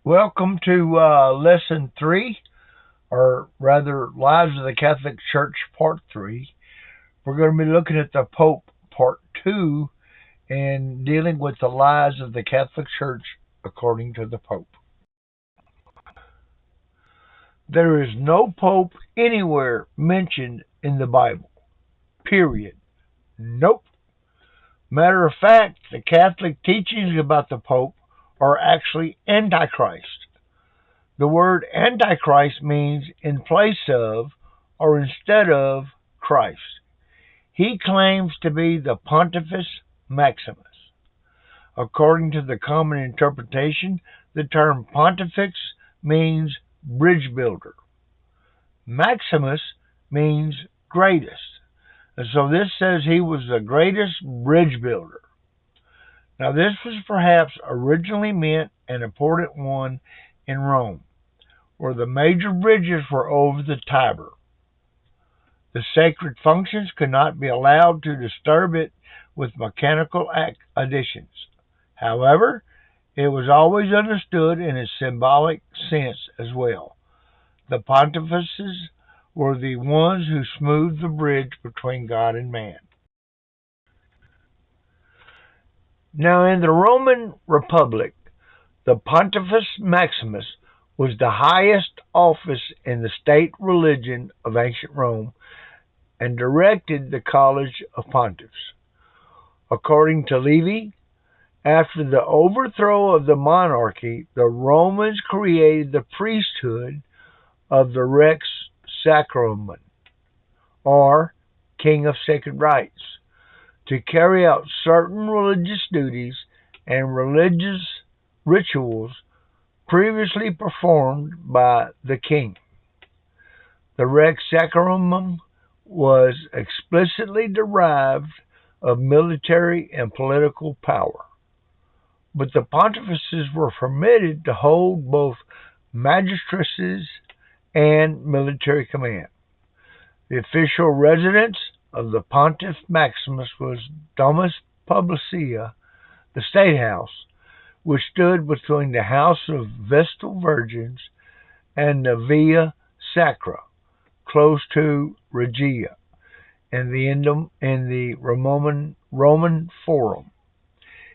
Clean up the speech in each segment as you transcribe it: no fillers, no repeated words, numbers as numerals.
Welcome to Lesson 3, or rather, Lives of the Catholic Church, Part 3. We're going to be looking at the Pope, Part 2, and dealing with the lies of the Catholic Church according to the Pope. There is no Pope anywhere mentioned in the Bible. Period. Nope. Matter of fact, the Catholic teachings about the Pope are actually Antichrist. The word Antichrist means in place of or instead of Christ. He claims to be the Pontifex Maximus. According to the common interpretation, the term Pontifex means bridge builder. Maximus means greatest. And so this says he was the greatest bridge builder. Now, this was perhaps originally meant an important one in Rome, where the major bridges were over the Tiber. The sacred functions could not be allowed to disturb it with mechanical additions. However, it was always understood in a symbolic sense as well. The pontifices were the ones who smoothed the bridge between God and man. Now, in the Roman Republic, the Pontifex Maximus was the highest office in the state religion of ancient Rome and directed the College of Pontiffs. According to Livy, after the overthrow of the monarchy, the Romans created the priesthood of the Rex Sacrorum, or King of Sacred Rites, to carry out certain religious duties and religious rituals previously performed by the king. The Rex Sacrorum was explicitly derived of military and political power, but the pontifices were permitted to hold both magistracies and military command. The official residence of the Pontiff Maximus was Domus Publicia, the State House, which stood between the House of Vestal Virgins and the Via Sacra, close to Regia, in the Roman Forum.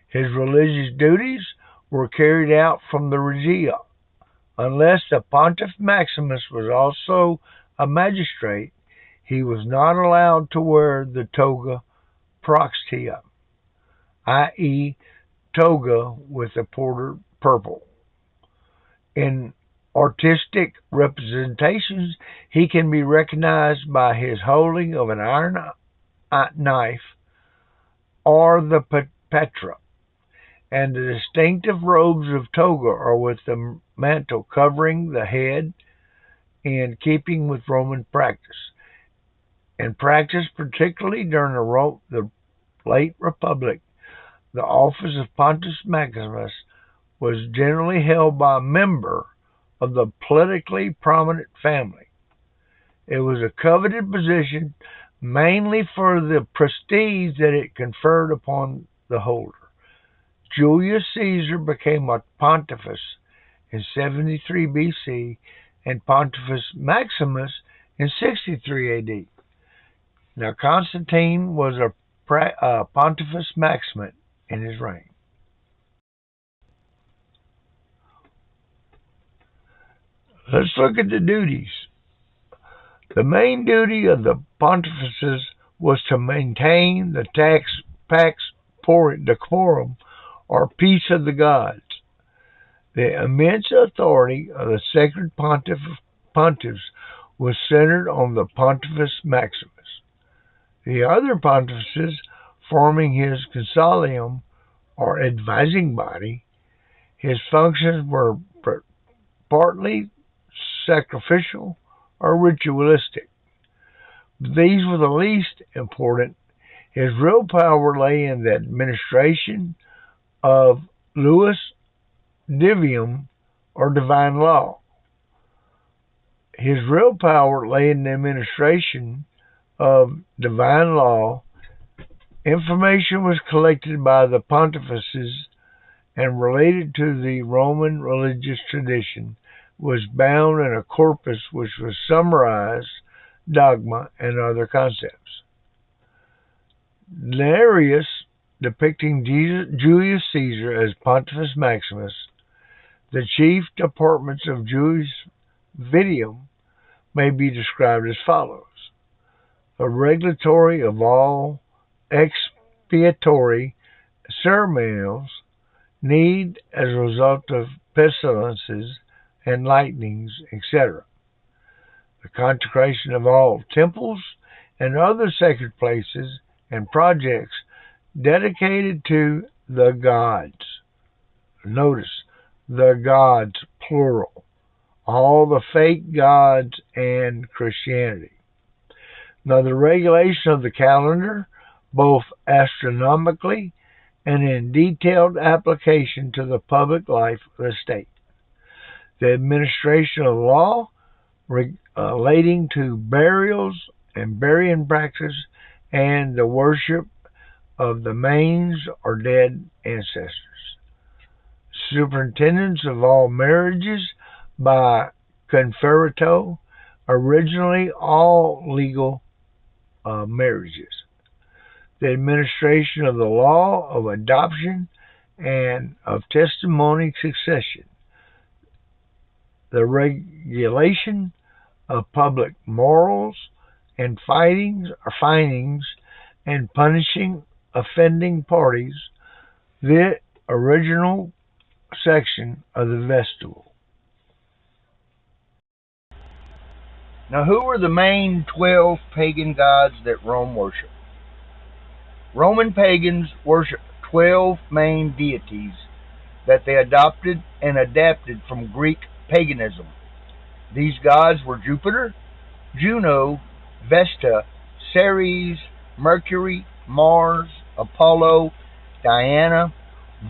His religious duties were carried out from the Regia. Unless the Pontiff Maximus was also a magistrate, he was not allowed to wear the toga proxia, i.e., toga with a border purple. In artistic representations, he can be recognized by his holding of an iron knife or the petra, and the distinctive robes of toga are with the mantle covering the head in keeping with Roman practice. In practice, particularly during the late Republic, the office of Pontifex Maximus was generally held by a member of the politically prominent family. It was a coveted position mainly for the prestige that it conferred upon the holder. Julius Caesar became a pontifex in 73 BC and Pontifex Maximus in 63 AD. Now, Constantine was a Pontifex Maximus in his reign. Let's look at the duties. The main duty of the pontifices was to maintain the pax decorum, or peace of the gods. The immense authority of the sacred pontiffs was centered on the Pontifex Maximus. The other pontifices, forming his consilium, or advising body, his functions were partly sacrificial or ritualistic. These were the least important. His real power lay in the administration of Luis Divium, or divine law. His real power lay in the administration of divine law. Information was collected by the pontifices and related to the Roman religious tradition, was bound in a corpus which was summarized dogma and other concepts. Nerius, depicting Julius Caesar as Pontifex Maximus, the chief departments of Julius Vitium may be described as follows: a regulatory of all expiatory ceremonials need as a result of pestilences and lightnings, etc. The consecration of all temples and other sacred places and projects dedicated to the gods. Notice, the gods, plural. All the fake gods and Christianity. Now, the regulation of the calendar, both astronomically and in detailed application to the public life of the state. The administration of law relating to burials and burying practice and the worship of the manes or dead ancestors. Superintendence of all marriages by conferito, originally all legal marriages. The administration of the law of adoption and of testimony succession. The regulation of public morals and findings and punishing offending parties. The original section of the Vestibule. Now, who were the main 12 pagan gods that Rome worshipped? Roman pagans worshipped 12 main deities that they adopted and adapted from Greek paganism. These gods were Jupiter, Juno, Vesta, Ceres, Mercury, Mars, Apollo, Diana,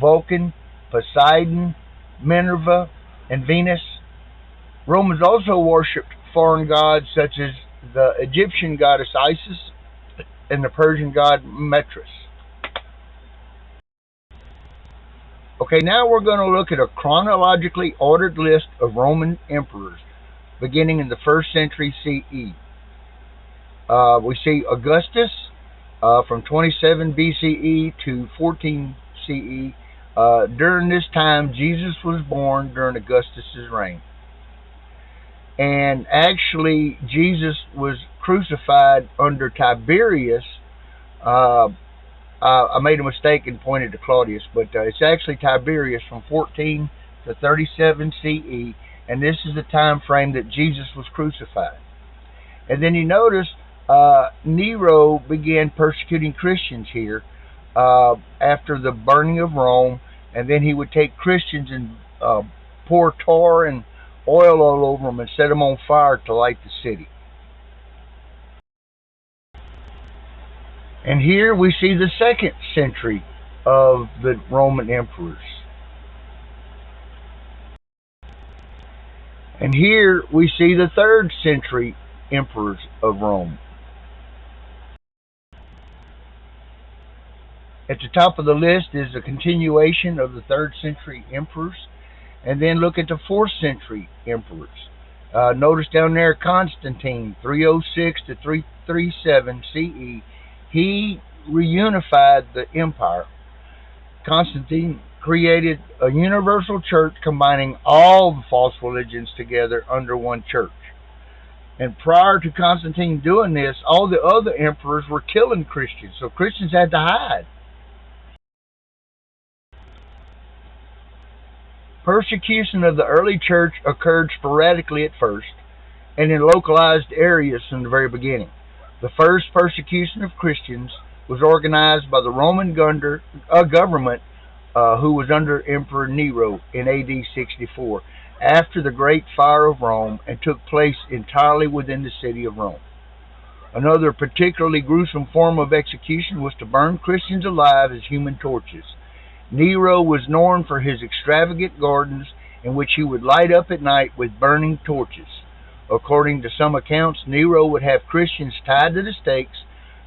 Vulcan, Poseidon, Minerva, and Venus. Romans also worshipped foreign gods such as the Egyptian goddess Isis and the Persian god Mithras. Okay, now we're going to look at a chronologically ordered list of Roman emperors beginning in the 1st century CE. We see Augustus from 27 BCE to 14 CE. During this time, Jesus was born during Augustus's reign. And actually, Jesus was crucified under Tiberius. I made a mistake and pointed to Claudius, but it's actually Tiberius from 14 to 37 CE, and this is the time frame that Jesus was crucified. And then you notice Nero began persecuting Christians here after the burning of Rome, and then he would take Christians and pour tar and oil all over them and set them on fire to light the city. And here we see the 2nd century of the Roman emperors. And here we see the 3rd century emperors of Rome. At the top of the list is a continuation of the 3rd century emperors. And then look at the 4th century emperors. Notice down there Constantine, 306 to 337 CE. He reunified the empire. Constantine created a universal church combining all the false religions together under one church. And prior to Constantine doing this, all the other emperors were killing Christians, so Christians had to hide. Persecution of the early church occurred sporadically at first, and in localized areas from the very beginning. The first persecution of Christians was organized by the Roman government, who was under Emperor Nero in AD 64, after the Great Fire of Rome, and took place entirely within the city of Rome. Another particularly gruesome form of execution was to burn Christians alive as human torches. Nero was known for his extravagant gardens, in which he would light up at night with burning torches. According to some accounts, Nero would have Christians tied to the stakes,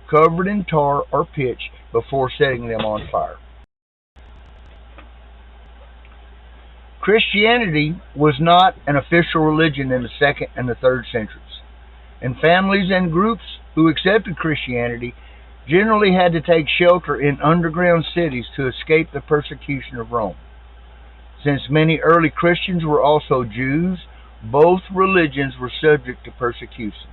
covered in tar or pitch, before setting them on fire. Christianity was not an official religion in the second and the third centuries, and families and groups who accepted Christianity generally had to take shelter in underground cities to escape the persecution of Rome. Since many early Christians were also Jews, both religions were subject to persecution.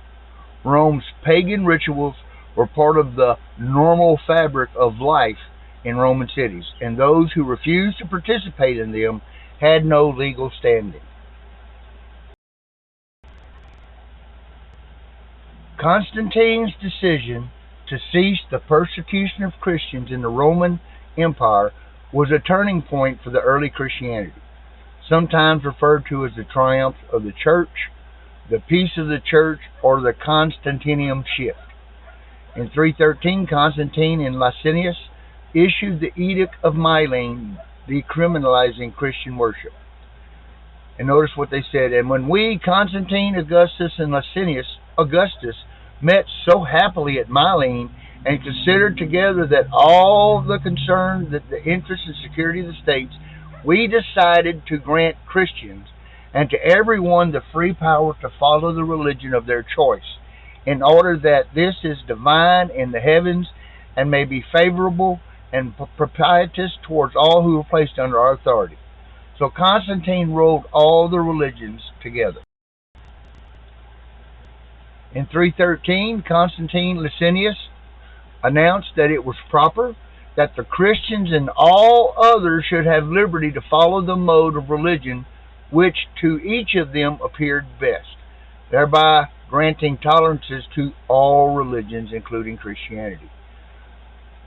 Rome's pagan rituals were part of the normal fabric of life in Roman cities, and those who refused to participate in them had no legal standing. Constantine's decision to cease the persecution of Christians in the Roman Empire was a turning point for the early Christianity, sometimes referred to as the triumph of the church, the peace of the church, or the Constantinian shift. In 313, Constantine and Licinius issued the Edict of Milan decriminalizing Christian worship. And notice what they said. And when we, Constantine, Augustus, and Augustus, met so happily at Milan and considered together that all the concern that the interest and security of the states, we decided to grant Christians and to everyone the free power to follow the religion of their choice, in order that this is divine in the heavens and may be favorable and propitious towards all who are placed under our authority. So Constantine rolled all the religions together. In 313, Constantine Licinius announced that it was proper that the Christians and all others should have liberty to follow the mode of religion which to each of them appeared best, thereby granting tolerances to all religions, including Christianity.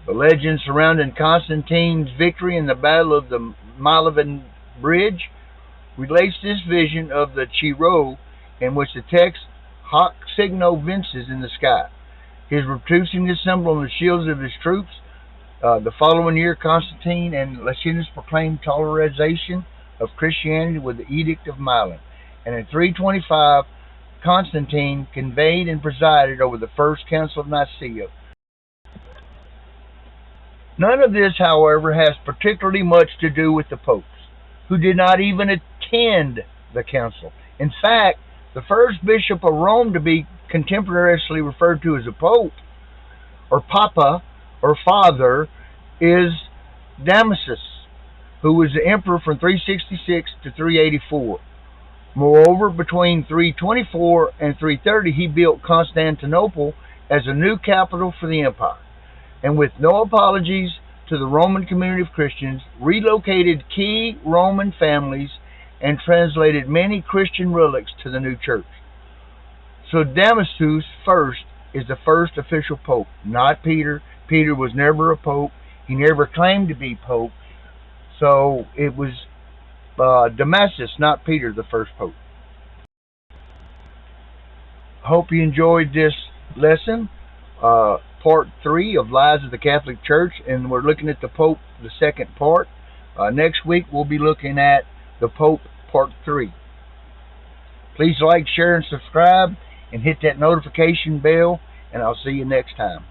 The legend surrounding Constantine's victory in the Battle of the Milvian Bridge relates this vision of the Chi-Rho, in which the text Hoc signo vinces in the sky. His reproducing this symbol on the shields of his troops. The following year, Constantine and Licinius proclaimed toleration of Christianity with the Edict of Milan. And in 325, Constantine convened and presided over the First Council of Nicaea. None of this, however, has particularly much to do with the popes, who did not even attend the council. In fact, the first bishop of Rome to be contemporaneously referred to as a pope, or papa, or father, is Damasus, who was the emperor from 366 to 384. Moreover, between 324 and 330, he built Constantinople as a new capital for the empire, and with no apologies to the Roman community of Christians, relocated key Roman families and translated many Christian relics to the new church. So Damasus first is the first official pope, not Peter. Peter was never a pope. He never claimed to be pope. So it was Damasus, not Peter, the first pope. Hope you enjoyed this lesson, part 3 of Lies of the Catholic Church, and we're looking at the Pope, the second part. Next week we'll be looking at the Pope, part 3. Please like, share, and subscribe, and hit that notification bell, and I'll see you next time.